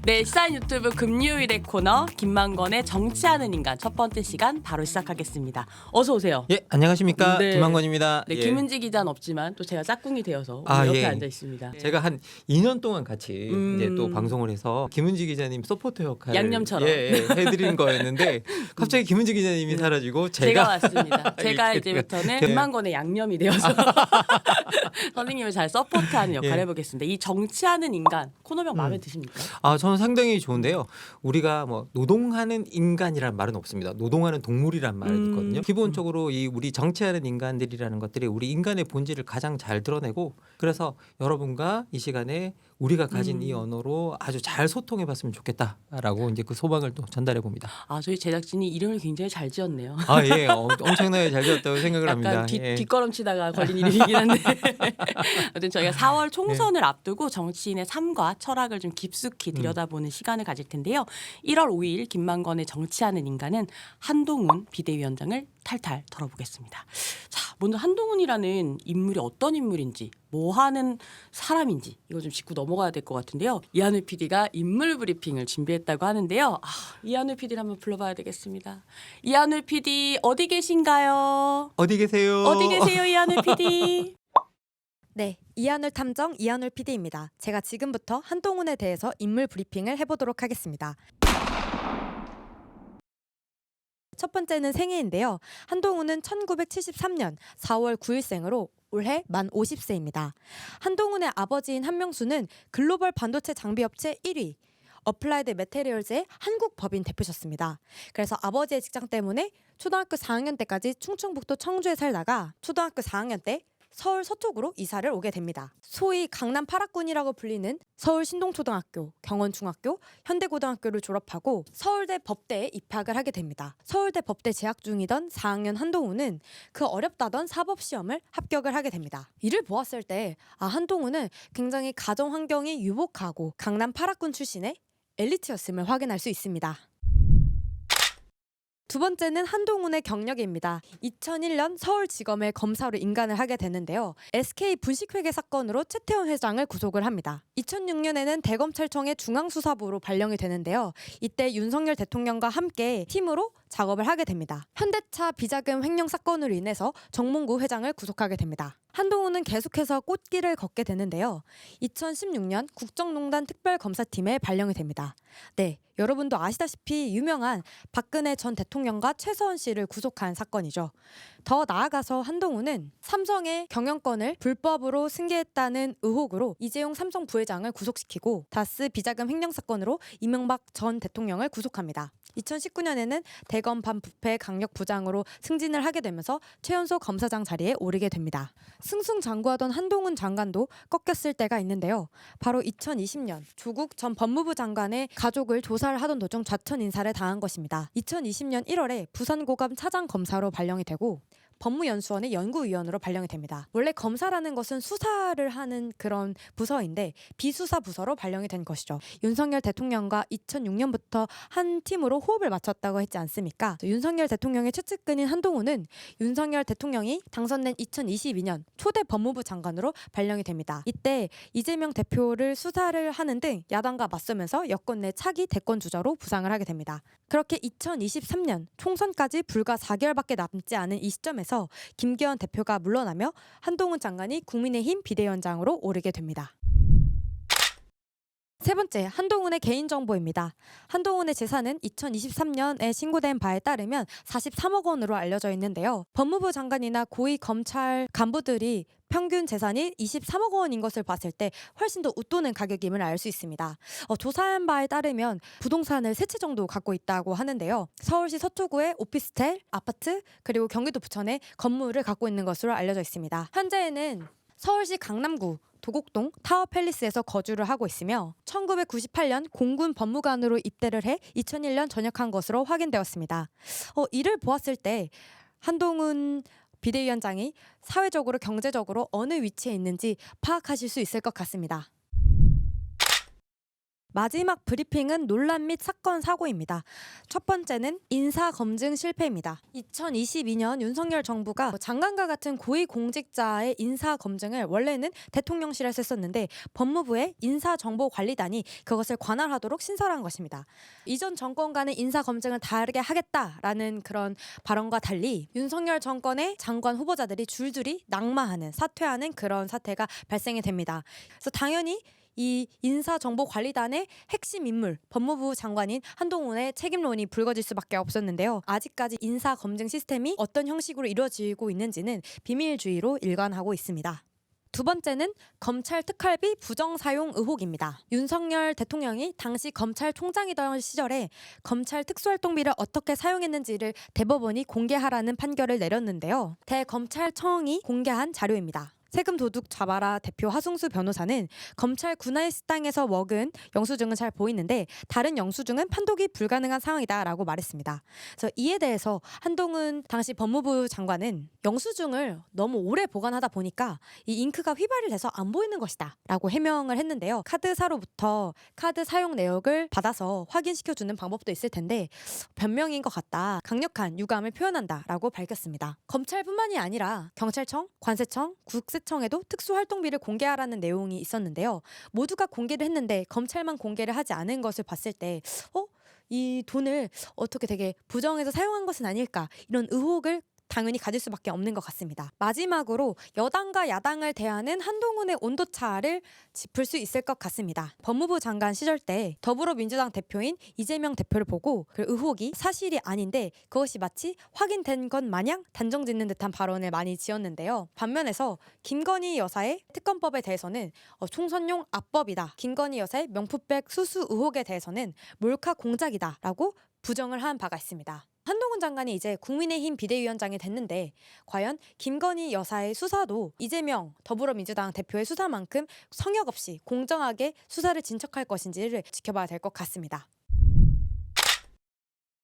네, 시사인 유튜브 금요일의 코너 김만권의 정치하는 인간 첫 번째 시간 바로 시작하겠습니다. 어서 오세요. 예, 안녕하십니까. 네. 김만권입니다. 네, 예. 김은지 기자는 없지만 또 제가 짝꿍이 되어서 오늘 옆에 예. 앉아 있습니다. 제가 한 2년 동안 같이 이제 또 방송을 해서 김은지 기자님 서포터 역할을 양념처럼. 해드린 거였는데 갑자기 김은지 기자님이 사라지고 제가 왔습니다. 제가 이렇게 이제부터는 네. 김만권의 양념이 되어서 선생님을 잘 서포트하는 역할 예. 해보겠습니다. 이 정치하는 인간 코너명 마음에 드십니까? 저는 상당히 좋은데요. 우리가 뭐 노동하는 인간이란 말은 없습니다. 노동하는 동물이란 말은 있거든요. 기본적으로 이 우리 정치하는 인간들이라는 것들이 우리 인간의 본질을 가장 잘 드러내고 그래서 여러분과 이 시간에 우리가 가진 이 언어로 아주 잘 소통해 봤으면 좋겠다라고 이제 그 소망을 또 전달해 봅니다. 저희 제작진이 이름을 굉장히 잘 지었네요. 예. 엄청나게 잘 되었다고 생각을 합니다. 약간 예. 뒷걸음치다가 걸린 이름이긴 한데 아무튼 저희가 4월 총선을 앞두고 정치인의 삶과 철학을 좀 깊숙이 들여다보는 시간을 가질 텐데요. 1월 5일 김만권의 정치하는 인간은 한동훈 비대위원장을 탈탈 털어보겠습니다. 자, 먼저 한동훈이라는 인물이 어떤 인물인지 뭐 하는 사람인지 이거 좀 짚고 넘어가야 될 것 같은데요. 이한우 PD가 인물 브리핑을 준비했다고 하는데요. 이한우 PD를 한번 불러봐야 되겠습니다. 이한우 PD 어디 계신가요? 어디 계세요? 어디 계세요, 이한우 PD? 네, 이한울 탐정 이한울 PD입니다. 제가 지금부터 한동훈에 대해서 인물 브리핑을 해보도록 하겠습니다. 첫 번째는 생애인데요. 한동훈은 1973년 4월 9일생으로 올해 만 50세입니다. 한동훈의 아버지인 한명수는 글로벌 반도체 장비업체 1위, 어플라이드 메테리얼즈의 한국 법인 대표셨습니다. 그래서 아버지의 직장 때문에 초등학교 4학년 때까지 충청북도 청주에 살다가 초등학교 4학년 때 서울 서초구로 이사를 오게 됩니다. 소위 강남 8학군이라고 불리는 서울 신동초등학교, 경원중학교, 현대고등학교를 졸업하고 서울대 법대에 입학을 하게 됩니다. 서울대 법대 재학 중이던 4학년 한동훈은 그 어렵다던 사법시험을 합격을 하게 됩니다. 이를 보았을 때 한동훈은 굉장히 가정 환경이 유복하고 강남 8학군 출신의 엘리트였음을 확인할 수 있습니다. 두 번째는 한동훈의 경력입니다. 2001년 서울지검에 검사로 임관을 하게 되는데요. SK 분식회계 사건으로 최태원 회장을 구속을 합니다. 2006년에는 대검찰청의 중앙수사부로 발령이 되는데요. 이때 윤석열 대통령과 함께 팀으로 작업을 하게 됩니다. 현대차 비자금 횡령 사건으로 인해서 정몽구 회장을 구속하게 됩니다. 한동훈은 계속해서 꽃길을 걷게 되는데요. 2016년 국정농단 특별검사팀에 발령이 됩니다. 네, 여러분도 아시다시피 유명한 박근혜 전 대통령과 최서원 씨를 구속한 사건이죠. 더 나아가서 한동훈은 삼성의 경영권을 불법으로 승계했다는 의혹으로 이재용 삼성 부회장을 구속시키고 다스 비자금 횡령 사건으로 이명박 전 대통령을 구속합니다. 2019년에는 대검 반부패 강력부장으로 승진을 하게 되면서 최연소 검사장 자리에 오르게 됩니다. 승승장구하던 한동훈 장관도 꺾였을 때가 있는데요. 바로 2020년 조국 전 법무부 장관의 가족을 조사를 하던 도중 좌천 인사를 당한 것입니다. 2020년 1월에 부산고검 차장검사로 발령이 되고 법무연수원의 연구위원으로 발령이 됩니다. 원래 검사라는 것은 수사를 하는 그런 부서인데 비수사 부서로 발령이 된 것이죠. 윤석열 대통령과 2006년부터 한 팀으로 호흡을 맞췄다고 했지 않습니까? 윤석열 대통령의 최측근인 한동훈은 윤석열 대통령이 당선된 2022년 초대 법무부 장관으로 발령이 됩니다. 이때 이재명 대표를 수사를 하는 등 야당과 맞서면서 여권 내 차기 대권 주자로 부상을 하게 됩니다. 그렇게 2023년 총선까지 불과 4개월밖에 남지 않은 이 시점에서 김기현 대표가 물러나며 한동훈 장관이 국민의힘 비대위원장으로 오르게 됩니다. 세 번째, 한동훈의 개인정보입니다. 한동훈의 재산은 2023년에 신고된 바에 따르면 43억 원으로 알려져 있는데요. 법무부 장관이나 고위 검찰 간부들이 평균 재산이 23억 원인 것을 봤을 때 훨씬 더 웃도는 가격임을 알 수 있습니다. 조사한 바에 따르면 부동산을 3채 정도 갖고 있다고 하는데요. 서울시 서초구의 오피스텔, 아파트, 그리고 경기도 부천에 건물을 갖고 있는 것으로 알려져 있습니다. 현재는 서울시 강남구 도곡동 타워팰리스에서 거주를 하고 있으며 1998년 공군 법무관으로 입대를 해 2001년 전역한 것으로 확인되었습니다. 이를 보았을 때 한동훈 비대위원장이 사회적으로 경제적으로 어느 위치에 있는지 파악하실 수 있을 것 같습니다. 마지막 브리핑은 논란 및 사건 사고입니다. 첫 번째는 인사검증 실패입니다. 2022년 윤석열 정부가 장관과 같은 고위공직자의 인사검증을 원래는 대통령실에서 했었는데 법무부의 인사정보관리단이 그것을 관할하도록 신설한 것입니다. 이전 정권과는 인사검증을 다르게 하겠다라는 그런 발언과 달리 윤석열 정권의 장관 후보자들이 줄줄이 낙마하는, 사퇴하는 그런 사태가 발생이 됩니다. 그래서 당연히 이 인사정보관리단의 핵심 인물 법무부 장관인 한동훈의 책임론이 불거질 수밖에 없었는데요. 아직까지 인사검증 시스템이 어떤 형식으로 이루어지고 있는지는 비밀주의로 일관하고 있습니다. 두 번째는 검찰 특활비 부정 사용 의혹입니다. 윤석열 대통령이 당시 검찰총장이던 시절에 검찰 특수활동비를 어떻게 사용했는지를 대법원이 공개하라는 판결을 내렸는데요. 대검찰청이 공개한 자료입니다. 세금 도둑 잡아라 대표 하승수 변호사는 검찰 군화의 식당에서 먹은 영수증은 잘 보이는데 다른 영수증은 판독이 불가능한 상황이다라고 말했습니다. 그래서 이에 대해서 한동훈 당시 법무부 장관은 영수증을 너무 오래 보관하다 보니까 이 잉크가 휘발이 돼서 안 보이는 것이다 라고 해명을 했는데요. 카드사로부터 카드 사용 내역을 받아서 확인시켜주는 방법도 있을 텐데 변명인 것 같다, 강력한 유감을 표현한다 라고 밝혔습니다. 검찰뿐만이 아니라 경찰청, 관세청, 국세청에도 특수활동비를 공개하라는 내용이 있었는데요. 모두가 공개를 했는데 검찰만 공개를 하지 않은 것을 봤을 때 이 돈을 어떻게 되게 부정해서 사용한 것은 아닐까, 이런 의혹을 당연히 가질 수밖에 없는 것 같습니다. 마지막으로 여당과 야당을 대하는 한동훈의 온도차를 짚을 수 있을 것 같습니다. 법무부 장관 시절 때 더불어민주당 대표인 이재명 대표를 보고 그 의혹이 사실이 아닌데 그것이 마치 확인된 것 마냥 단정짓는 듯한 발언을 많이 지었는데요. 반면에서 김건희 여사의 특검법에 대해서는 총선용 압법이다, 김건희 여사의 명품백 수수 의혹에 대해서는 몰카 공작이다라고 부정을 한 바가 있습니다. 한동훈 장관이 이제 국민의힘 비대위원장이 됐는데 과연 김건희 여사의 수사도 이재명 더불어민주당 대표의 수사만큼 성역 없이 공정하게 수사를 진척할 것인지를 지켜봐야 될 것 같습니다.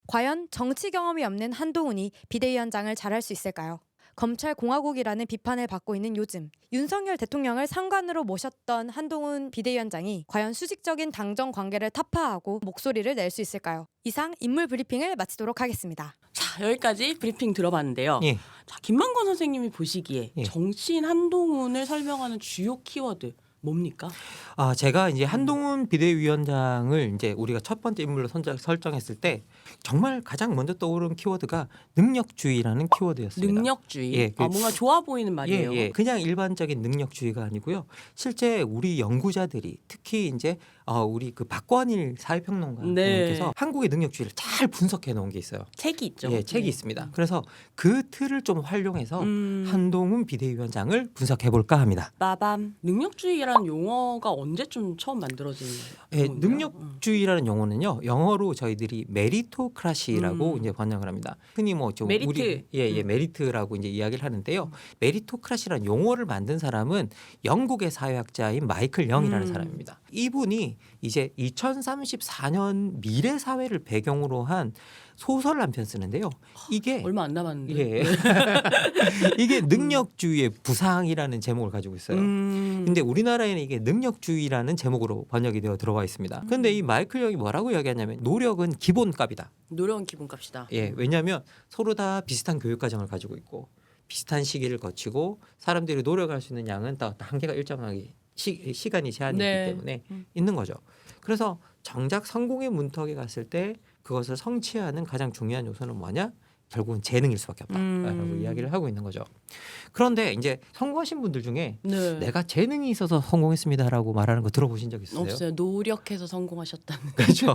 과연 정치 경험이 없는 한동훈이 비대위원장을 잘할 수 있을까요? 검찰공화국이라는 비판을 받고 있는 요즘 윤석열 대통령을 상관으로 모셨던 한동훈 비대위원장이 과연 수직적인 당정 관계를 타파하고 목소리를 낼 수 있을까요? 이상 인물 브리핑을 마치도록 하겠습니다. 자, 여기까지 브리핑 들어봤는데요. 예. 자, 김만권 선생님이 보시기에 예. 정치인 한동훈을 설명하는 주요 키워드 뭡니까? 제가 이제 한동훈 비대위원장을 이제 우리가 첫 번째 인물로 설정했을 때 정말 가장 먼저 떠오른 키워드가 능력주의라는 키워드였습니다. 능력주의. 예, 뭔가 좋아 보이는 말이에요. 예. 그냥 일반적인 능력주의가 아니고요. 실제 우리 연구자들이 특히 이제 우리 그 박권일 사회평론가님께서 네. 한국의 능력주의를 잘 분석해 놓은 게 있어요. 책이 있죠. 예, 책이 네. 있습니다. 그래서 그 틀을 좀 활용해서 음. 한동훈 비대위원장을 분석해 볼까 합니다. 빠밤. 능력주의라는 용어가 언제쯤 처음 만들어진 예, 용어인가요? 능력주의라는 용어는요. 영어로 저희들이 메리토크라시라고 이제 번역을 합니다. 흔히 뭐 좀 메리트. 우리 메리트라고 이제 이야기를 하는데요. 메리토크라시라는 용어를 만든 사람은 영국의 사회학자인 마이클 영이라는 사람입니다. 이분이 이제 2034년 미래 사회를 배경으로 한 소설 한 편 쓰는데요. 이게 얼마 안 남았는데. 예. 이게 능력주의의 부상이라는 제목을 가지고 있어요. 근데 우리나라에는 이게 능력주의라는 제목으로 번역이 되어 들어와 있습니다. 근데 이 마이클 영이 뭐라고 이야기하냐면 노력은 기본값이다. 노력은 기본값이다. 예, 왜냐하면 서로 다 비슷한 교육 과정을 가지고 있고 비슷한 시기를 거치고 사람들이 노력할 수 있는 양은 다 한계가 일정하게 시간이 제한이 네. 있기 때문에 있는 거죠. 그래서 정작 성공의 문턱에 갔을 때 그것을 성취하는 가장 중요한 요소는 뭐냐? 결국은 재능일 수밖에 없다라고 이야기를 하고 있는 거죠. 그런데 이제 성공하신 분들 중에 네. 내가 재능이 있어서 성공했습니다라고 말하는 거 들어보신 적 있으세요? 없어요. 노력해서 성공하셨다는. 그렇죠.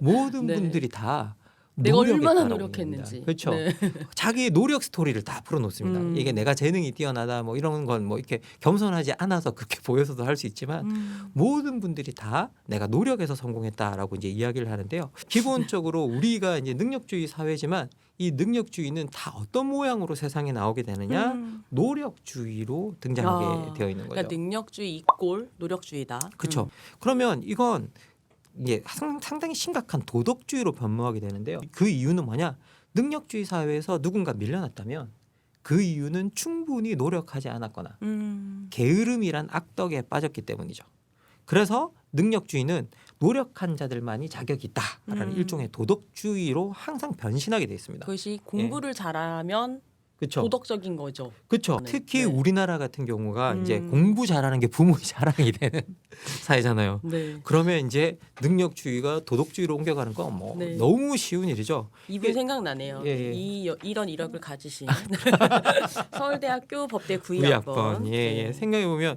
모든 네. 분들이 다 내가 얼마나 노력했다라고 노력했는지. 얘기합니다. 그렇죠. 네. 자기의 노력 스토리를 다 풀어놓습니다. 이게 내가 재능이 뛰어나다 뭐 이런 건 뭐 이렇게 겸손하지 않아서 그렇게 보여서도 할 수 있지만 모든 분들이 다 내가 노력해서 성공했다라고 이제 이야기를 하는데요. 기본적으로 우리가 이제 능력주의 사회지만 이 능력주의는 다 어떤 모양으로 세상에 나오게 되느냐? 노력주의로 등장하게 되어 있는 거죠. 그러니까 능력주의 이꼴 노력주의다. 그렇죠. 그러면 이건 이게 상당히 심각한 도덕주의로 변모하게 되는데요. 그 이유는 뭐냐? 능력주의 사회에서 누군가 밀려났다면 그 이유는 충분히 노력하지 않았거나 게으름이란 악덕에 빠졌기 때문이죠. 그래서 능력주의는 노력한 자들만이 자격이 있다라는 일종의 도덕주의로 항상 변신하게 돼 있습니다. 그것이 공부를 잘하면 그렇죠. 도덕적인 거죠. 그렇죠. 네. 특히 네. 우리나라 같은 경우가 이제 공부 잘하는 게 부모의 자랑이 되는 사회잖아요. 네. 그러면 이제 능력주의가 도덕주의로 옮겨가는 건 뭐 네. 너무 쉬운 일이죠. 이분 생각나네요. 예, 예. 이런 이력을 가지신 서울대학교 법대 구의학번. 구의학번. 예. 생각해 보면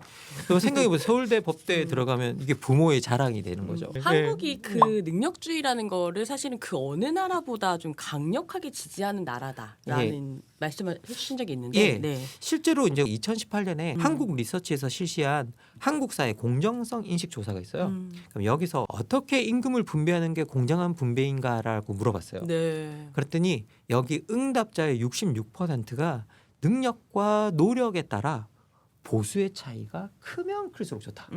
서울대 법대에 들어가면 이게 부모의 자랑이 되는 거죠. 한국이 그 능력주의라는 거를 사실은 그 어느 나라보다 좀 강력하게 지지하는 나라다라는 말씀을 해주신 적이 있는데, 예. 네. 실제로 이제 2018년에 한국 리서치에서 실시한 한국 사회 공정성 인식 조사가 있어요. 그럼 여기서 어떻게 임금을 분배하는 게 공정한 분배인가라고 물어봤어요. 네. 그랬더니 여기 응답자의 66%가 능력과 노력에 따라 보수의 차이가 크면 클수록 좋다.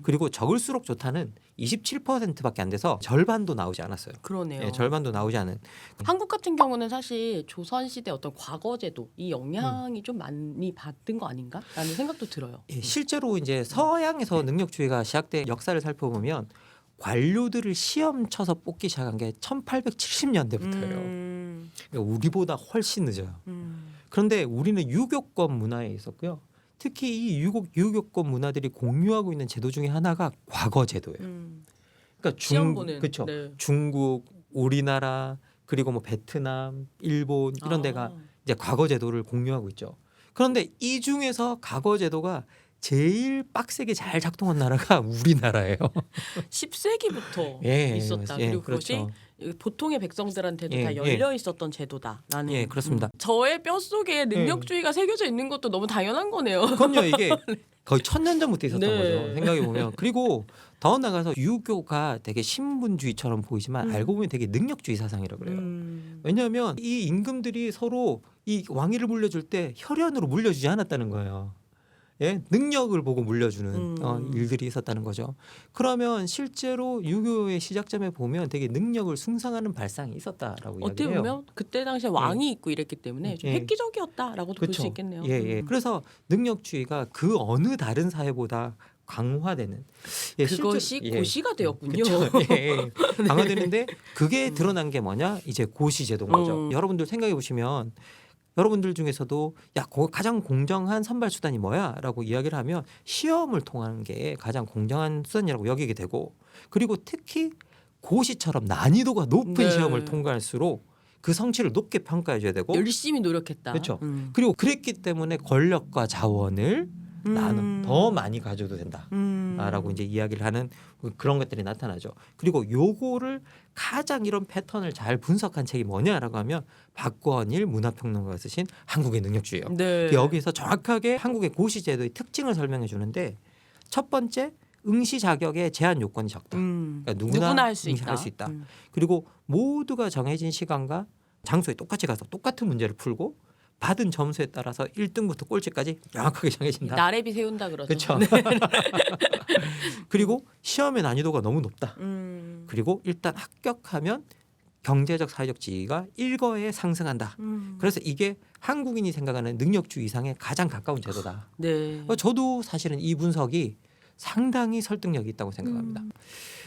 그리고 적을수록 좋다는 27%밖에 안 돼서 절반도 나오지 않았어요. 그러네요. 예, 절반도 나오지 않은. 한국 같은 경우는 사실 조선시대 어떤 과거제도 이 영향이 좀 많이 받은 거 아닌가라는 생각도 들어요. 예, 실제로 이제 서양에서 능력주의가 시작된 역사를 살펴보면 관료들을 시험 쳐서 뽑기 시작한 게 1870년대부터예요. 그러니까 우리보다 훨씬 늦어요. 그런데 우리는 유교권 문화에 있었고요. 특히 이 유교권 문화들이 공유하고 있는 제도 중에 하나가 과거 제도예요. 그러니까 시험 보는. 그렇죠. 네. 중국, 우리나라 그리고 뭐 베트남, 일본 이런 데가 이제 과거 제도를 공유하고 있죠. 그런데 이 중에서 과거 제도가 제일 빡세게 잘 작동한 나라가 우리나라예요. 10세기부터 예, 있었다. 예, 그리고 그렇죠. 그것이 보통의 백성들한테도 예, 다 열려 있었던 제도다라는. 예, 그렇습니다. 저의 뼛속에 능력주의가 새겨져 있는 것도 너무 당연한 거네요. 그럼요. 이게 거의 1000년 전부터 있었던 네. 거죠. 생각해 보면. 그리고 더 나가서 유교가 되게 신분주의처럼 보이지만 알고 보면 되게 능력주의 사상이라고 그래요. 왜냐하면 이 임금들이 서로 이 왕위를 물려줄 때 혈연으로 물려주지 않았다는 거예요. 예? 능력을 보고 물려주는 일들이 있었다는 거죠. 그러면 실제로 유교의 시작점에 보면 되게 능력을 숭상하는 발상이 있었다라고 어떻게 이야기해요. 보면 그때 당시에 왕이 있고 이랬기 때문에 좀 예. 획기적이었다라고도 볼 수 그렇죠. 있겠네요. 예. 그래서 능력주의가 그 어느 다른 사회보다 강화되는 그것이 실제- 고시가 되었군요. 그쵸? 예. 강화되는데 그게 드러난 게 뭐냐? 이제 고시제도인 거죠. 여러분들 생각해 보시면 여러분들 중에서도 야 가장 공정한 선발 수단이 뭐야?라고 이야기를 하면 시험을 통하는 게 가장 공정한 수단이라고 여기게 되고 그리고 특히 고시처럼 난이도가 높은 네. 시험을 통과할수록 그 성취를 높게 평가해 줘야 되고 열심히 노력했다. 그렇죠. 그리고 그랬기 때문에 권력과 자원을 나는 더 많이 가져도 된다라고 이제 이야기를 하는 그런 것들이 나타나죠. 그리고 요거를 가장 이런 패턴을 잘 분석한 책이 뭐냐라고 하면 박권일 문화평론가가 쓰신 한국의 능력주의예요. 네. 여기서 정확하게 한국의 고시제도의 특징을 설명해 주는데 첫 번째 응시 자격의 제한 요건이 적다. 그러니까 누구나 할 수 있다. 그리고 모두가 정해진 시간과 장소에 똑같이 가서 똑같은 문제를 풀고 받은 점수에 따라서 1등부터 꼴찌까지 명확하게 정해진다. 나래비 세운다 그러죠. 그렇죠. 네. 그리고 시험의 난이도가 너무 높다. 음. 그리고 일단 합격하면 경제적 사회적 지위가 일거에 상승한다. 그래서 이게 한국인이 생각하는 능력주의 이상에 가장 가까운 제도다. 네. 저도 사실은 이 분석이 상당히 설득력이 있다고 생각합니다.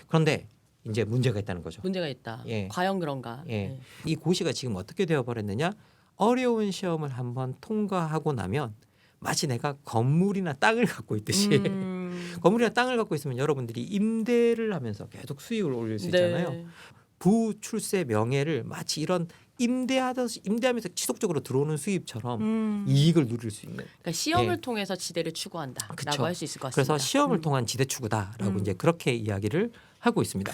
그런데 이제 문제가 있다는 거죠. 문제가 있다. 예. 과연 그런가? 예. 네. 이 고시가 지금 어떻게 되어 버렸느냐? 어려운 시험을 한번 통과하고 나면 마치 내가 건물이나 땅을 갖고 있듯이 건물이나 땅을 갖고 있으면 여러분들이 임대를 하면서 계속 수익을 올릴 수 있잖아요. 네. 부출세 명예를 마치 이런 임대하면서 지속적으로 들어오는 수입처럼 이익을 누릴 수 있는. 그러니까 시험을 예. 통해서 지대를 추구한다라고 그쵸. 할 수 있을 것 같습니다. 그래서 시험을 통한 지대 추구다라고 이제 그렇게 이야기를 하고 있습니다.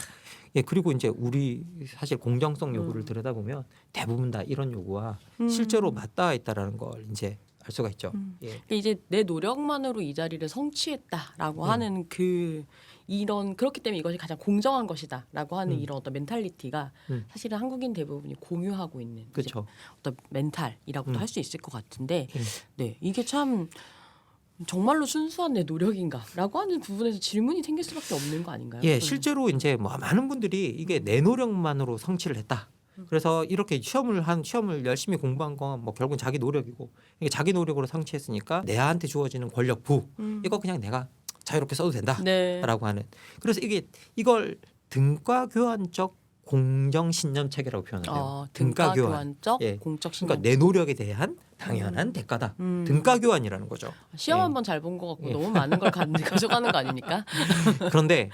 예, 그리고 이제 우리 사실 공정성 요구를 들여다보면 대부분 다 이런 요구와 실제로 맞닿아 있다라는 걸 이제 알 수가 있죠. 예. 이제 내 노력만으로 이 자리를 성취했다라고 하는 이런 그렇기 때문에 이것이 가장 공정한 것이다라고 하는 이런 어떤 멘탈리티가 사실은 한국인 대부분이 공유하고 있는 이제 그렇죠. 어떤 멘탈이라고도 할 수 있을 것 같은데, 예. 네 이게 참 정말로 순수한 내 노력인가라고 하는 부분에서 질문이 생길 수밖에 없는 거 아닌가요? 예, 실제로 이제 뭐 많은 분들이 이게 내 노력만으로 성취를 했다. 그래서 이렇게 시험을 열심히 공부한 건 뭐 결국은 자기 노력이고 이게 자기 노력으로 성취했으니까 내한테 주어지는 권력 부 이거 그냥 내가 자유롭게 써도 된다라고 네. 하는. 그래서 이걸 등가 교환적 공정 신념 체계라고 표현해요. 등가 교환. 교환적 예. 공적 신념. 그러니까 내 노력에 대한 당연한 대가다. 등가 교환이라는 거죠. 시험 예. 한번 잘 본 것 같고 예. 너무 많은 걸 가져가는 거 아닙니까? 그런데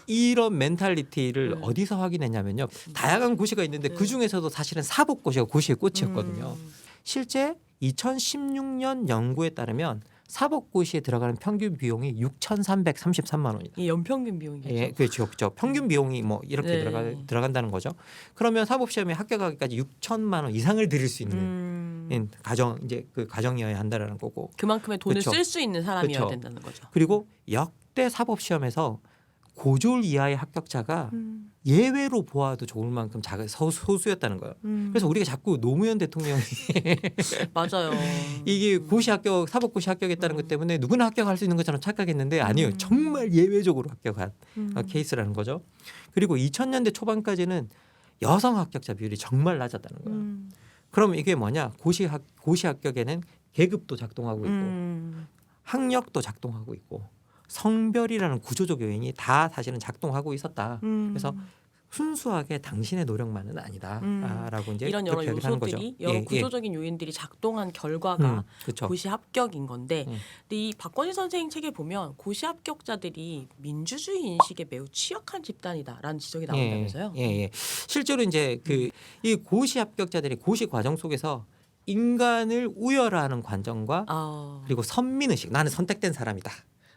이런 멘탈리티를 네. 어디서 확인했냐면요. 다양한 고시가 있는데 네. 그 중에서도 사실은 사법고시가 고시의 꽃이었거든요. 실제 2016년 연구에 따르면 사법고시에 들어가는 평균 비용이 6,333만 원이다. 이 연평균 비용이죠. 예, 그렇죠. 평균 비용이 뭐 이렇게 네. 들어간다는 거죠. 그러면 사법시험에 합격하기까지 6천만 원 이상을 들일 수 있는 가정 이제 그 가정이어야 한다라는 거고. 그만큼의 돈을 그쵸. 쓸 수 있는 사람이어야 그쵸. 된다는 거죠. 그리고 역대 사법시험에서 고졸 이하의 합격자가 예외로 보아도 좋을 만큼 소수였다는 거예요. 그래서 우리가 자꾸 노무현 대통령이 맞아요. 이게 고시 합격, 사법고시 합격했다는 것 때문에 누구나 합격할 수 있는 것처럼 착각했는데 아니에요. 정말 예외적으로 합격한 케이스라는 거죠. 그리고 2000년대 초반까지는 여성 합격자 비율이 정말 낮았다는 거예요. 그럼 이게 뭐냐? 고시 합격에는 계급도 작동하고 있고 학력도 작동하고 있고 성별이라는 구조적 요인이 다 사실은 작동하고 있었다. 그래서 순수하게 당신의 노력만은 아니다라고 이제 이런 여러 그렇게 이야기를 하는 거죠. 요소들이 여러 구조적인 요인들이 작동한 결과가 그렇죠. 고시 합격인 건데 근데 이 박건희 선생님 책에 보면 고시 합격자들이 민주주의 인식에 매우 취약한 집단이다라는 지적이 나온다면서요? 예. 실제로 이제 그 이 고시 합격자들이 고시 과정 속에서 인간을 우열하는 관점과 그리고 선민의식, 나는 선택된 사람이다.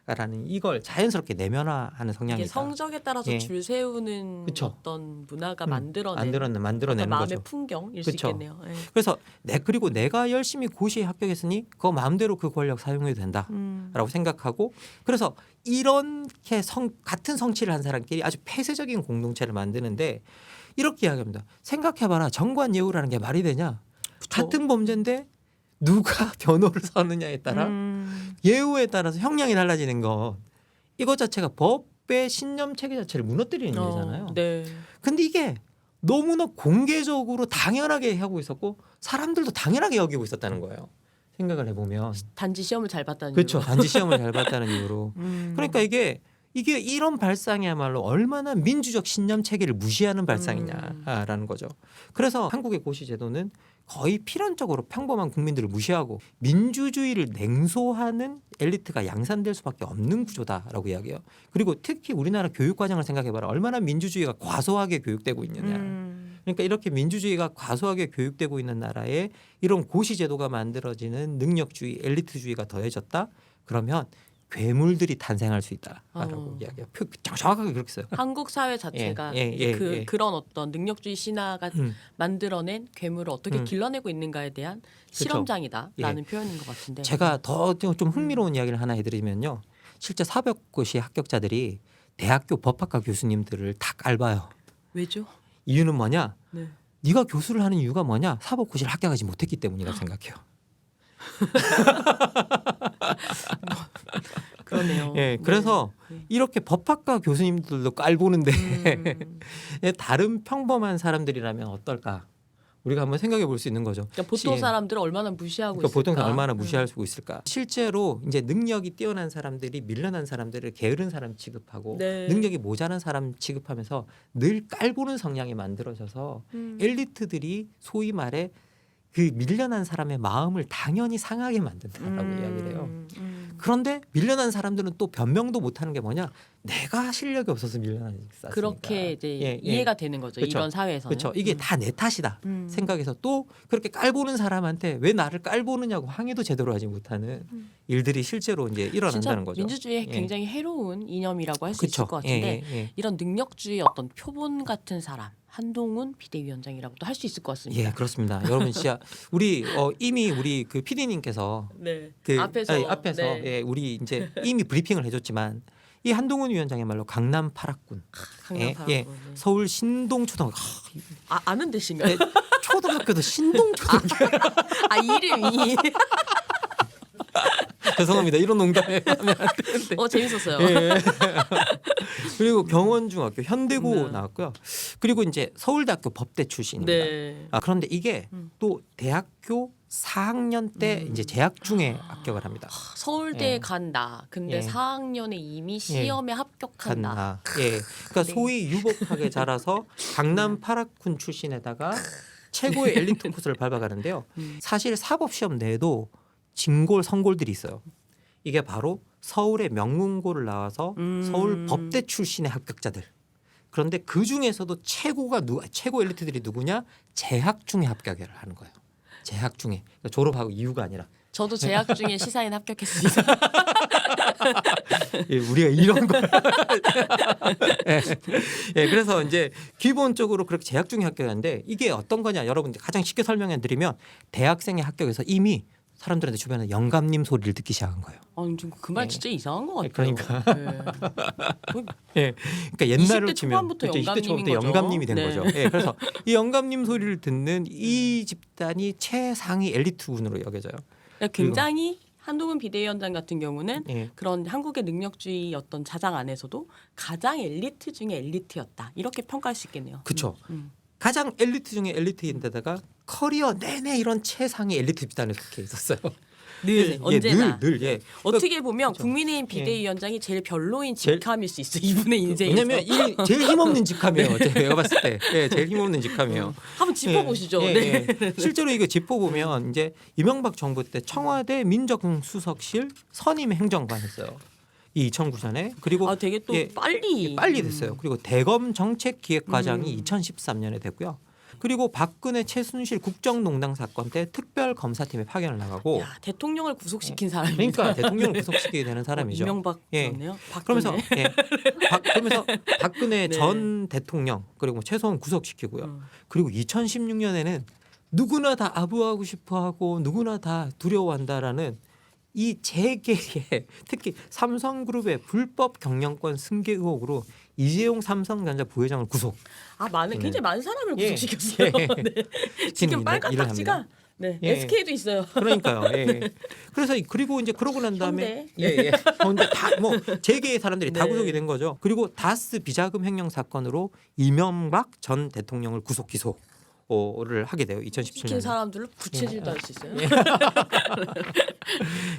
라는 이걸 자연스럽게 내면화하는 성향이 이게 있다. 성적에 따라서 예. 줄 세우는 그쵸. 어떤 문화가 만들어내는 만들어내는 마음의 거죠. 풍경일 수 그쵸. 있겠네요. 예. 그래서 그리고 내가 열심히 고시에 합격했으니 그 마음대로 그 권력 사용해도 된다라고 생각하고 그래서 이렇게 같은 성취를 한 사람끼리 아주 폐쇄적인 공동체를 만드는데 이렇게 이야기합니다. 생각해봐라. 정관예우라는 게 말이 되냐? 그쵸. 같은 범죄인데 누가 변호를 서느냐에 따라 예우에 따라서 형량이 달라지는 것 이것 자체가 법의 신념 체계 자체를 무너뜨리는 일이잖아요. 네. 근데 이게 너무나 공개적으로 당연하게 하고 있었고 사람들도 당연하게 여기고 있었다는 거예요. 생각을 해보면. 단지 시험을 잘 봤다는 그렇죠. 이유로. 단지 시험을 잘 봤다는 이유로. 그러니까 이게 이런 발상이야말로 얼마나 민주적 신념 체계를 무시하는 발상이냐라는 거죠. 그래서 한국의 고시 제도는 거의 필연적으로 평범한 국민들을 무시하고 민주주의를 냉소하는 엘리트가 양산될 수밖에 없는 구조다라고 이야기해요. 그리고 특히 우리나라 교육 과정을 생각해봐라. 얼마나 민주주의가 과소하게 교육되고 있느냐. 그러니까 이렇게 민주주의가 과소하게 교육되고 있는 나라에 이런 고시 제도가 만들어지는 능력주의, 엘리트주의가 더해졌다. 그러면 괴물들이 탄생할 수 있다라고 이야기해요. 정확하게 그렇게 써요. 한국 사회 자체가 그런 어떤 능력주의 신화가 만들어낸 괴물을 어떻게 길러내고 있는가에 대한 실험장이다라는 표현인 것 같은데. 제가 더 좀 흥미로운 이야기를 하나 해드리면요. 실제 사법고시 합격자들이 대학교 법학과 교수님들을 다 깔봐요. 왜죠? 이유는 뭐냐? 네. 네가 교수를 하는 이유가 뭐냐? 사법고시를 합격하지 못했기 때문이라고 생각해요. 그러네요. 예, 그래서 네. 이렇게 법학과 교수님들도 깔보는데 다른 평범한 사람들이라면 어떨까? 우리가 한번 생각해 볼 수 있는 거죠. 그러니까 보통 사람들을 얼마나 무시하고 그러니까 보통 있을까? 얼마나 무시할 수 있을까? 실제로 이제 능력이 뛰어난 사람들이 밀려난 사람들을 게으른 사람 취급하고 네. 능력이 모자란 사람 취급하면서 늘 깔보는 성향이 만들어져서 엘리트들이 소위 말해 그 밀려난 사람의 마음을 당연히 상하게 만든다라고 이야기를 해요. 그런데 밀려난 사람들은 또 변명도 못하는 게 뭐냐? 내가 실력이 없어서 밀려났으니까. 그렇게 이제 이해가 되는 거죠. 그쵸. 이런 사회에서는. 그렇죠. 이게 다 내 탓이다 생각해서 또 그렇게 깔보는 사람한테 왜 나를 깔보느냐고 항의도 제대로 하지 못하는 일들이 실제로 이제 일어난다는 거죠. 민주주의의 굉장히 해로운 이념이라고 할 수 있을 것 같은데 이런 능력주의 어떤 표본 같은 사람 한동훈 비대위원장이라고도 할 수 있을 것 같습니다. 예, 그렇습니다. 여러분 진짜 우리 이미 우리 그 PD님께서 네. 그 앞에서 네. 예, 우리 이제 이미 브리핑을 해줬지만 이 한동훈 위원장이야말로 강남 8학군, 강남 사람. 예, 서울 신동초등학교, 아는 데신가요? 네, 초등학교도 신동초등학교. 이름이. 죄송합니다. 이런 농담에 하면 안 되는데. 재밌었어요. 예. 그리고 경원중학교, 현대고 나왔고요. 그리고 이제 서울대학교 법대 출신입니다. 네. 그런데 이게 또 대학교 4학년 때 이제 재학 중에 합격을 합니다. 서울대에 예. 간다. 근데 예. 4학년에 이미 시험에 합격한다. 예, 그러니까 네. 소위 유복하게 자라서 강남 8학군 출신에다가 최고의 엘리트 코스를 밟아가는데요. 사실 사법 시험 내에도 진골 선골들이 있어요. 이게 바로 서울의 명문고를 나와서 서울 법대 출신의 합격자들. 그런데 그 중에서도 최고 엘리트들이 누구냐? 재학 중에 합격을 하는 거예요. 재학 중에 그러니까 졸업하고 이유가 아니라. 저도 재학 중에 시사인 합격했습니다. 예, 우리가 이런 거. 예, 그래서 이제 기본적으로 그렇게 재학 중에 합격하는데 이게 어떤 거냐? 여러분 가장 쉽게 설명해 드리면 대학생의 합격에서 이미 사람들한테 주변에 영감님 소리를 듣기 시작한 거예요. 아니 그 말 예. 진짜 이상한 것 같아요. 그러니까. 네. 예, 그러니까 옛날을 20대 치면 초반부터 20대 초반부터 영감님인 거죠. 영감님이 된 네. 거죠. 예, 그래서 이 영감님 소리를 듣는 이 집단이 최상위 엘리트군으로 여겨져요. 그러니까 굉장히 한동훈 비대위원장 같은 경우는 예. 그런 한국의 능력주의 어떤 자장 안에서도 가장 엘리트 중에 엘리트였다. 이렇게 평가할 수 있겠네요. 그렇죠. 가장 엘리트 중에 엘리트인데다가 커리어 내내 이런 최상위 엘리트 집단에 속해 있었어요. 늘 언제나 늘 예. 어떻게 보면 그렇죠. 국민의힘 비대위원장이 제일 별로인 제일- 직함일 수 있어. 이분의 인생에서. 왜냐면 이 제일 힘없는 직함이에요. 제가 봤을 때 예, 제일 힘없는 직함이에요. 한번 짚어보시죠. 예, 네. 예. 실제로 이거 짚어보면 이제 이명박 정부 때 청와대 민정수석실 선임 행정관 했어요. 이 2009년에 그리고 아 되게 또 예, 빨리 빨리 됐어요. 그리고 대검 정책기획과장이 2013년에 됐고요. 그리고 박근혜 최순실 국정농단 사건 때 특별검사팀에 파견을 나가고 야, 대통령을 구속시킨 사람입니다. 그러니까 대통령을 구속시키게 되는 사람이죠. 이명박이었네요. 그러면서 그러면서 박근혜 네. 전 대통령 그리고 최소한 구속시키고요. 그리고 2016년에는 누구나 다 아부하고 싶어하고 누구나 다 두려워한다라는 이 재계의 특히 삼성그룹의 불법 경영권 승계 의혹으로 이재용 삼성전자 부회장을 구속. 굉장히 많은 사람을 예. 구속시켰어요. 예. 네. 지금 빨간 일을 딱지가 합니다. 네. 예. SK도 있어요. 그러니까요. 예. 그래서 그리고 이제 그러고 난 다음에 현대. 예. 근데 다뭐 재계의 사람들이 다 네. 구속이 된 거죠. 그리고 다스 비자금 횡령 사건으로 이명박 전 대통령을 구속 기소를 하게 돼요. 시킨 2017년에. 사람들로 부채질도 할 수 있어요.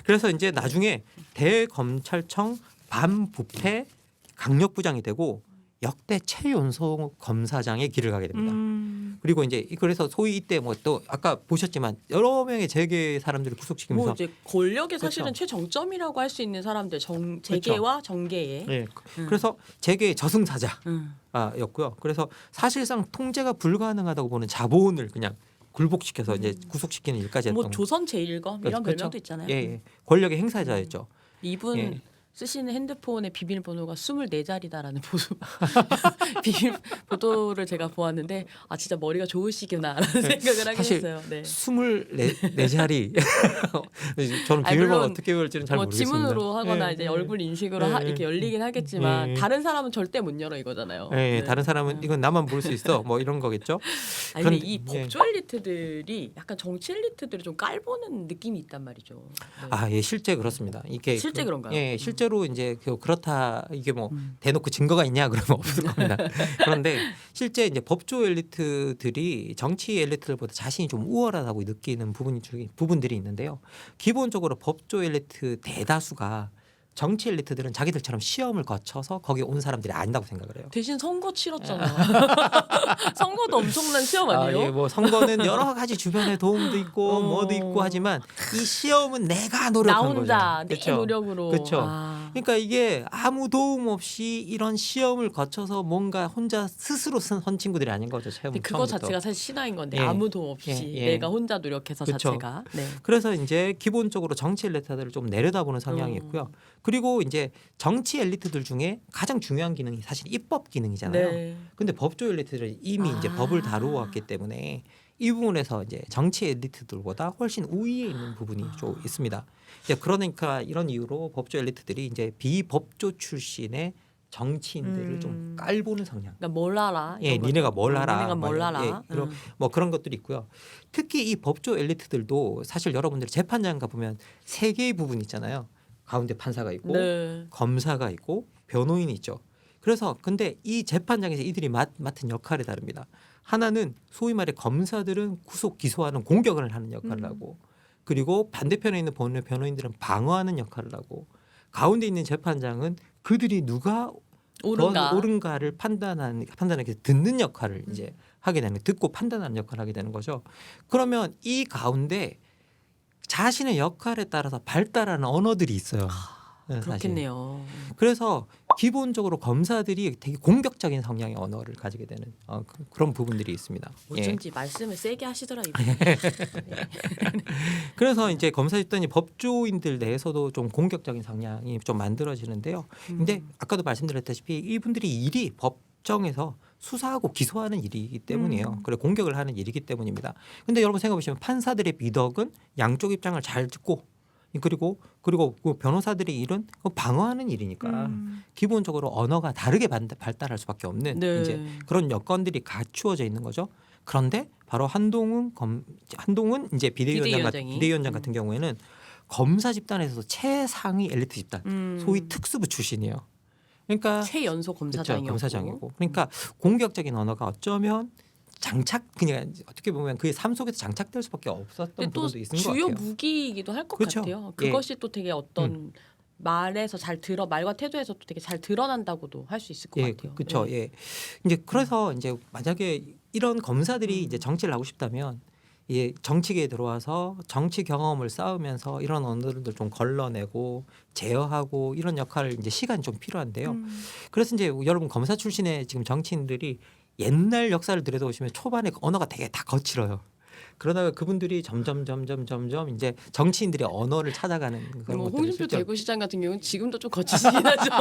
그래서 이제 나중에 대검찰청 반부패 강력부장이 되고 역대 최연소 검사장의 길을 가게 됩니다. 그리고 이제 그래서 소위 이때 뭐 또 아까 보셨지만 여러 명의 재계 사람들을 구속시키면서 뭐 이제 권력의 사실은 그렇죠. 최정점이라고 할 수 있는 사람들 재계와 정계에. 예. 그래서 재계의 저승사자. 음. 였고요. 그래서 사실상 통제가 불가능하다고 보는 자본을 그냥 굴복시켜서 이제 구속시키는 일까지 했던 뭐 조선 제일검 이런 그렇죠. 별명도 있잖아요. 예, 예. 권력의 행사자였죠. 이분 예. 쓰시는 핸드폰의 비밀번호가 24자리다라는 비밀번호를 제가 보았는데 아 진짜 머리가 좋으시구나라는 생각을 하게 사실 했어요. 네. 24자리 저는 아니, 비밀번호 물론 어떻게 외울지는 잘 뭐 모르겠습니다. 지문으로 하거나 예, 이제 예. 얼굴 인식으로 예, 이렇게 열리긴 하겠지만 예. 다른 사람은 절대 못 열어 이거잖아요. 예, 네. 다른 사람은 이건 나만 볼 수 있어 뭐 이런 거겠죠. 아니 근데 그런데- 이 예. 법조 엘리트들이 약간 정치 엘리트들을 좀 깔보는 느낌이 있단 말이죠. 네. 아, 예, 실제 그렇습니다. 이게 실제 그런가요? 예, 실제로 이제 그렇다 이게 뭐 대놓고 증거가 있냐 그러면 없을 겁니다. 그런데 실제 이제 법조 엘리트들이 정치 엘리트들보다 자신이 좀 우월하다고 느끼는 부분들이 있는데요. 기본적으로 법조 엘리트 대다수가 정치 엘리트들은 자기들처럼 시험을 거쳐서 거기 온 사람들이 아니다고 생각을 해요. 대신 선거 치렀잖아. 선거도 엄청난 시험 아니에요? 예, 뭐 선거는 여러 가지 주변에 도움도 있고 뭐도 있고 하지만 이 시험은 내가 나 노력한 혼자 거죠. 내 그쵸? 노력으로. 그쵸. 아. 그러니까 이게 아무 도움 없이 이런 시험을 거쳐서 뭔가 혼자 스스로 선 친구들이 아닌 거죠. 근데 그거 처음부터. 자체가 사실 신화인 건데 예. 아무도 없이 예. 내가 혼자 노력해서 그쵸. 자체가. 네. 그래서 이제 기본적으로 정치 엘리트들을 좀 내려다보는 성향이 있고요. 그리고 이제 정치 엘리트들 중에 가장 중요한 기능이 사실 입법 기능이잖아요. 네. 근데 법조 엘리트들은 이미 이제 아. 법을 다루어 왔기 때문에 이 부분에서 이제 정치 엘리트들보다 훨씬 우위에 있는 부분이 좀 있습니다. 이제 그러니까 이런 이유로 법조 엘리트들이 이제 비법조 출신의 정치인들을 좀 깔보는 성향. 그러니까 뭘 알아? 예, 이런 거죠. 니네가 뭘 알아? 니네가 뭘 막, 알아? 예, 뭐 그런 것들이 있고요. 특히 이 법조 엘리트들도 사실 여러분들 재판장 가 보면 세 개의 부분 있잖아요. 가운데 판사가 있고 네. 검사가 있고 변호인이 있죠. 그래서 근데 이 재판장에서 이들이 맡은 역할이 다릅니다. 하나는 소위 말해 검사들은 구속 기소하는 공격을 하는 역할을 하고 그리고 반대편에 있는 변호인들은 방어하는 역할을 하고 가운데 있는 재판장은 그들이 누가 더 옳은가를 판단하게 듣는 역할을 이제 하게 되는 듣고 판단하는 역할을 하게 되는 거죠. 그러면 이 가운데 자신의 역할에 따라서 발달하는 언어들이 있어요. 사실. 그렇겠네요. 그래서 기본적으로 검사들이 되게 공격적인 성향의 언어를 가지게 되는 그런 부분들이 있습니다. 어쩐지 말씀을 세게 하시더라 이분. 그래서 이제 검사 집단이 법조인들 내에서도 좀 공격적인 성향이 좀 만들어지는데요. 근데 아까도 말씀드렸다시피 이분들이 일이 법정에서 수사하고 기소하는 일이기 때문이에요. 그리고 공격을 하는 일이기 때문입니다. 근데 여러분 생각해 보시면 판사들의 미덕은 양쪽 입장을 잘 듣고 그리고 그 변호사들의 일은 방어하는 일이니까 기본적으로 언어가 다르게 발달할 수밖에 없는 네. 이제 그런 여건들이 갖추어져 있는 거죠. 그런데 바로 한동훈 이제 비대위원장 같은 경우에는 검사 집단에서도 최상위 엘리트 집단, 소위 특수부 출신이에요. 그러니까 최연소 검사장이었고. 검사장이고. 그러니까 공격적인 언어가 어쩌면 그냥 어떻게 보면 그의 삶 속에서 장착될 수밖에 없었던 부분도 있는 것 같아요. 주요 무기이기도 할 것 그렇죠. 같아요. 그것이 또 되게 어떤 말에서 말과 태도에서 또 되게 잘 드러난다고도 할 수 있을 것 같아요. 그렇죠. 예. 이제 그래서 이제 만약에 이런 검사들이 이제 정치를 하고 싶다면 정치계에 들어와서 정치 경험을 쌓으면서 이런 언어들을 좀 걸러내고 제어하고 이런 역할을 이제 시간이 좀 필요한데요. 그래서 이제 여러분 검사 출신의 지금 정치인들이 옛날 역사를 들여다보시면 초반에 언어가 되게 다 거칠어요. 그러다가 그분들이 점점 이제 정치인들의 언어를 찾아가는 그런 것들을 홍준표 대구시장 같은 경우는 지금도 좀 거치시긴 하죠.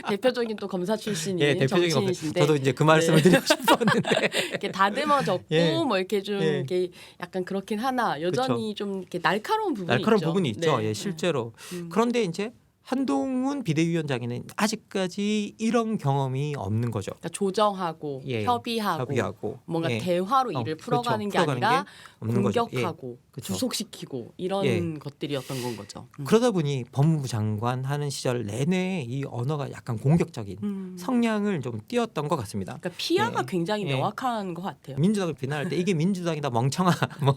대표적인 또 검사 출신인 정치인이신데 저도 이제 그 말씀을 드리고 싶었는데 이렇게 다듬어졌고 뭐 이렇게 좀 이렇게 약간 그렇긴 하나 여전히 좀 이렇게 날카로운 부분이 있죠. 네. 실제로. 그런데 이제 한동훈 비대위원장에는 아직까지 이런 경험이 없는 거죠. 그러니까 조정하고 협의하고 뭔가 대화로 일을 풀어가는 게 아니라 공격하고 구속시키고 이런 것들이었던 건 거죠. 그러다 보니 법무부 장관 하는 시절 내내 이 언어가 약간 공격적인 성향을 좀 띄었던 것 같습니다. 그러니까 피아가 굉장히 명확한 것 같아요. 민주당을 비난할 때 이게 민주당이다 멍청아 뭐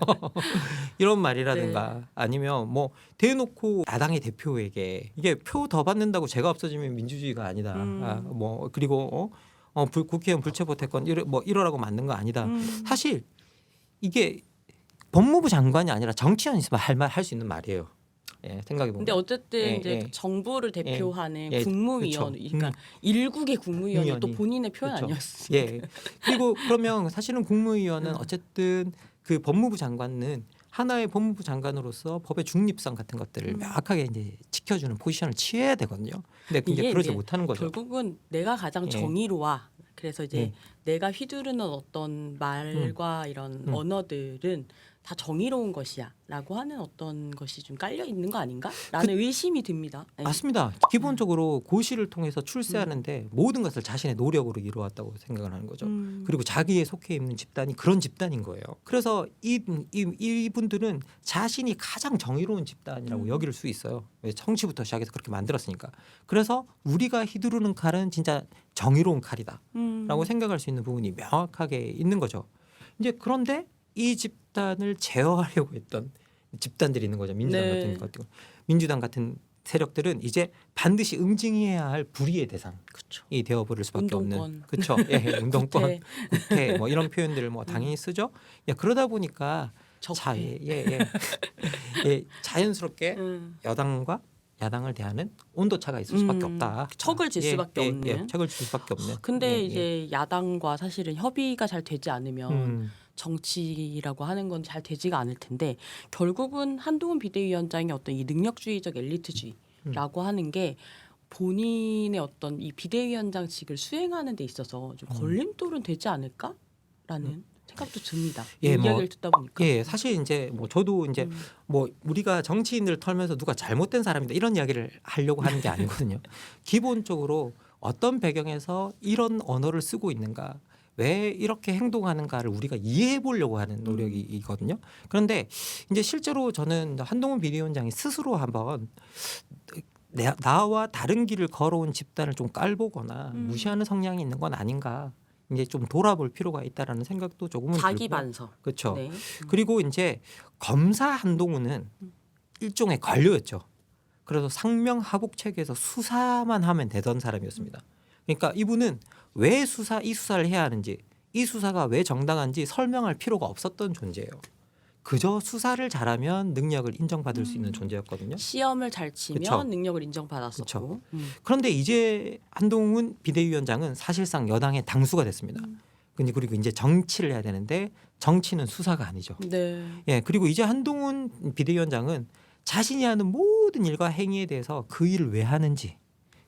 이런 말이라든가 아니면 뭐 대놓고 야당의 대표에게 이게 표 더 받는다고 제가 없어지면 민주주의가 아니다. 뭐 그리고 국회의원 불체포특권 이러라고 만든 거 아니다. 사실 이게 법무부 장관이 아니라 정치인이 있으면 할 수 있는 말이에요. 생각해 보면. 근데 어쨌든 이제 정부를 대표하는 국무위원, 그렇죠. 그러니까 일국의 국무위원이 또 본인의 표현 아니었습니까? 그리고 그러면 사실은 국무위원은 어쨌든 그 법무부 장관은 하나의 법무부 장관으로서 법의 중립성 같은 것들을 명확하게 이제 지켜주는 포지션을 취해야 되거든요. 근데 이제 그러지 못하는 거죠. 결국은 내가 가장 정의로와 그래서 이제 내가 휘두르는 어떤 말과 이런 언어들은 다 정의로운 것이야라고 하는 어떤 것이 좀 깔려 있는 거 아닌가라는 의심이 듭니다. 네. 맞습니다. 기본적으로 고시를 통해서 출세하는데 모든 것을 자신의 노력으로 이루어왔다고 생각을 하는 거죠. 그리고 자기에 속해 있는 집단이 그런 집단인 거예요. 그래서 이분들은 자신이 가장 정의로운 집단이라고 여길 수 있어요. 정치부터 시작해서 그렇게 만들었으니까. 그래서 우리가 휘두르는 칼은 진짜 정의로운 칼이다라고 생각할 수 있는 부분이 명확하게 있는 거죠. 이제 그런데 이 집단을 제어하려고 했던 집단들이 있는 거죠. 민주당 같은 세력들은 이제 반드시 응징해야 할 불의의 대상이 되어버릴 수밖에 없는. 그렇죠. 운동권, 국회 뭐 이런 표현들을 뭐 당연히 쓰죠. 그러다 보니까 자연스럽게 여당과 야당을 대하는 온도차가 있을 수밖에 없다. 척을 질 수밖에 없는. 척을 질 수밖에 없는. 근데 이제 야당과 사실은 협의가 잘 되지 않으면 정치라고 하는 건 잘 되지가 않을 텐데 결국은 한동훈 비대위원장의 어떤 이 능력주의적 엘리트주의라고 하는 게 본인의 어떤 이 비대위원장직을 수행하는 데 있어서 좀 걸림돌은 되지 않을까라는 생각도 듭니다. 이야기를 듣다 보니까. 사실 이제 뭐 저도 이제 뭐 우리가 정치인들 털면서 누가 잘못된 사람이다 이런 이야기를 하려고 하는 게 아니거든요. 기본적으로 어떤 배경에서 이런 언어를 쓰고 있는가, 왜 이렇게 행동하는가를 우리가 이해해 보려고 하는 노력이거든요. 그런데 이제 실제로 저는 한동훈 비대위원장이 스스로 한번 나와 다른 길을 걸어온 집단을 좀 깔보거나 무시하는 성향이 있는 건 아닌가 이제 좀 돌아볼 필요가 있다라는 생각도 조금은 자기 들고요. 반성. 그렇죠. 네. 그리고 이제 검사 한동훈은 일종의 관료였죠. 그래서 상명하복 체계에서 수사만 하면 되던 사람이었습니다. 그러니까 이분은 왜 이 수사를 해야 하는지, 이 수사가 왜 정당한지 설명할 필요가 없었던 존재예요. 그저 수사를 잘하면 능력을 인정받을 수 있는 존재였거든요. 시험을 잘 치면 그쵸. 능력을 인정받았었고. 그쵸. 그런데 이제 한동훈 비대위원장은 사실상 여당의 당수가 됐습니다. 그리고 이제 정치를 해야 되는데 정치는 수사가 아니죠. 네. 예, 그리고 이제 한동훈 비대위원장은 자신이 하는 모든 일과 행위에 대해서 그 일을 왜 하는지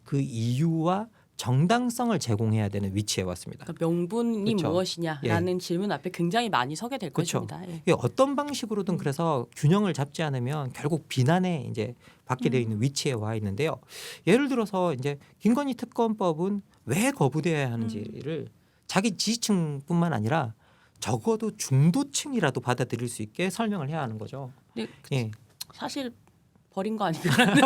그 이유와 정당성을 제공해야 되는 위치에 왔습니다. 그러니까 명분이 그쵸. 무엇이냐라는 질문 앞에 굉장히 많이 서게 될 그쵸. 것입니다. 예. 이게 어떤 방식으로든 그래서 균형을 잡지 않으면 결국 비난에 이제 받게 되어 있는 위치에 와 있는데요. 예를 들어서 이제 김건희 특검법은 왜 거부돼야 하는지를 자기 지지층뿐만 아니라 적어도 중도층이라도 받아들일 수 있게 설명을 해야 하는 거죠. 근데 예. 사실 버린 거 아닌가라는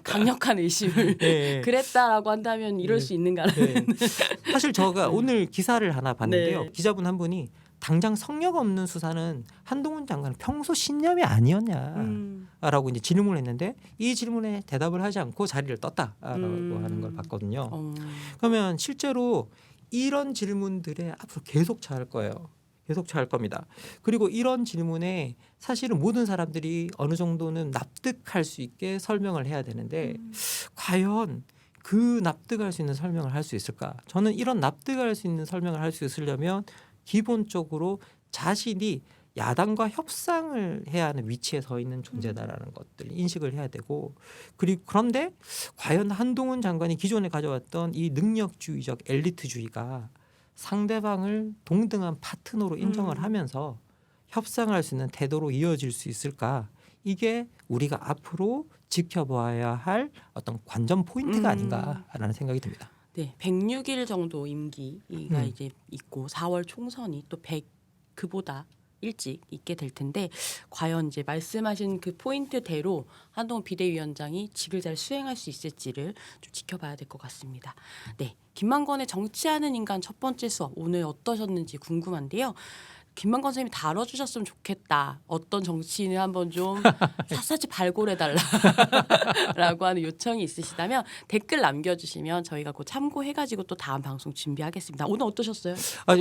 강력한 의심을 예. 그랬다라고 한다면 이럴 네. 수 있는가라는. 네. 사실 제가 오늘 기사를 하나 봤는데요. 네. 기자분 한 분이 당장 성역 없는 수사는 한동훈 장관은 평소 신념이 아니었냐라고 이제 질문을 했는데 이 질문에 대답을 하지 않고 자리를 떴다라고 하는 걸 봤거든요. 그러면 실제로 이런 질문들에 앞으로 계속 차할 거예요. 계속 차할 겁니다. 그리고 이런 질문에 사실은 모든 사람들이 어느 정도는 납득할 수 있게 설명을 해야 되는데 과연 그 납득할 수 있는 설명을 할 수 있을까? 저는 이런 납득할 수 있는 설명을 할 수 있으려면 기본적으로 자신이 야당과 협상을 해야 하는 위치에 서 있는 존재다라는 것들 인식을 해야 되고 그런데 과연 한동훈 장관이 기존에 가져왔던 이 능력주의적 엘리트주의가 상대방을 동등한 파트너로 인정을 하면서 협상할 수 있는 태도로 이어질 수 있을까? 이게 우리가 앞으로 지켜봐야 할 어떤 관전 포인트가 아닌가라는 생각이 듭니다. 네, 106일 정도 임기가 이제 있고 4월 총선이 또 100 그보다 일찍 있게 될 텐데 과연 이제 말씀하신 그 포인트대로 한동훈 비대위원장이 직을 잘 수행할 수 있을지를 좀 지켜봐야 될 것 같습니다. 네, 김만권의 정치하는 인간 첫 번째 수업 오늘 어떠셨는지 궁금한데요. 김만권 선생님이 다뤄주셨으면 좋겠다. 어떤 정치인을 한번 좀 샅샅이 발굴해달라라고 하는 요청이 있으시다면 댓글 남겨주시면 저희가 그 참고해가지고 또 다음 방송 준비하겠습니다. 오늘 어떠셨어요?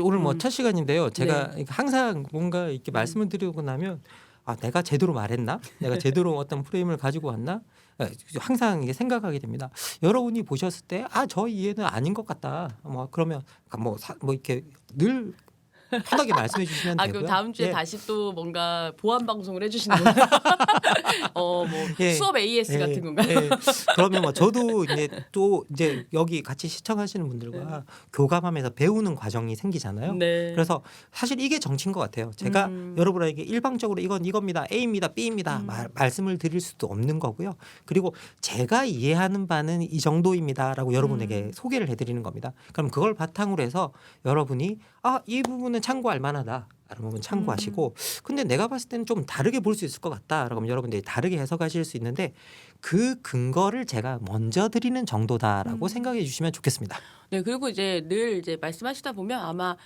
오늘 뭐 첫 시간인데요. 제가 항상 뭔가 이렇게 말씀을 드리고 나면 내가 제대로 말했나? 내가 제대로 어떤 프레임을 가지고 왔나? 항상 이게 생각하게 됩니다. 여러분이 보셨을 때 저 이해는 아닌 것 같다. 그러면 이렇게 늘 편하게 말씀해 주시면 되고요. 그럼 다음 주에 예. 다시 또 뭔가 보완 방송을 해주시는 건가요? 예. 수업 AS 같은 건가요? 예. 그러면 저도 이제 여기 같이 시청하시는 분들과 교감하면서 배우는 과정이 생기잖아요. 네. 그래서 사실 이게 정치인 것 같아요. 제가 여러분에게 일방적으로 이건 이겁니다, A입니다, B입니다 말씀을 드릴 수도 없는 거고요. 그리고 제가 이해하는 바는 이 정도입니다라고 여러분에게 소개를 해드리는 겁니다. 그럼 그걸 바탕으로 해서 여러분이 이 부분은 참고할 만하다. 라면 참고하시고 근데 내가 봤을 때는 좀 다르게 볼 수 있을 것 같다. 그러면 여러분들이 다르게 해석하실 수 있는데 그 근거를 제가 먼저 드리는 정도다라고 생각해 주시면 좋겠습니다. 네, 그리고 이제 늘 이제 말씀하시다 보면 아마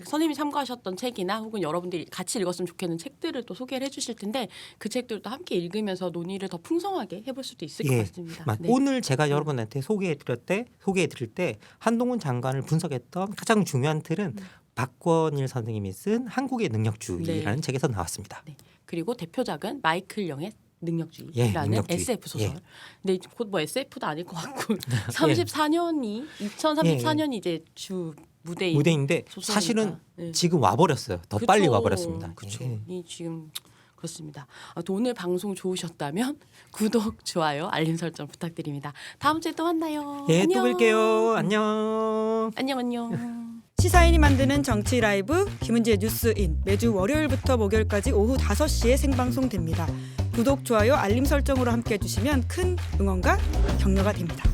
선생님이 참고하셨던 책이나 혹은 여러분들이 같이 읽었으면 좋겠는 책들을 또 소개를 해주실 텐데 그 책들도 함께 읽으면서 논의를 더 풍성하게 해볼 수도 있을 것 같습니다. 네. 오늘 제가 여러분한테 소개해 드릴 때 한동훈 장관을 분석했던 가장 중요한 틀은 박권일 선생님이 쓴 한국의 능력주의라는 책에서 나왔습니다. 네. 그리고 대표작은 마이클 영의 능력주의라는 능력주의. SF 소설. 근데 곧 SF도 아닐 것 같고 2034년이 이제 주 무대인데 소설이니까. 사실은 네. 지금 와버렸어요. 더 빨리 와버렸습니다. 그렇죠. 예. 이 지금 그렇습니다. 오늘 방송 좋으셨다면 구독, 좋아요, 알림 설정 부탁드립니다. 다음 주에 또 만나요. 또 안녕. 뵐게요. 안녕. 안녕. 시사인이 만드는 정치 라이브 김은지의 뉴스인 매주 월요일부터 목요일까지 오후 5시에 생방송됩니다. 구독, 좋아요, 알림 설정으로 함께해 주시면 큰 응원과 격려가 됩니다.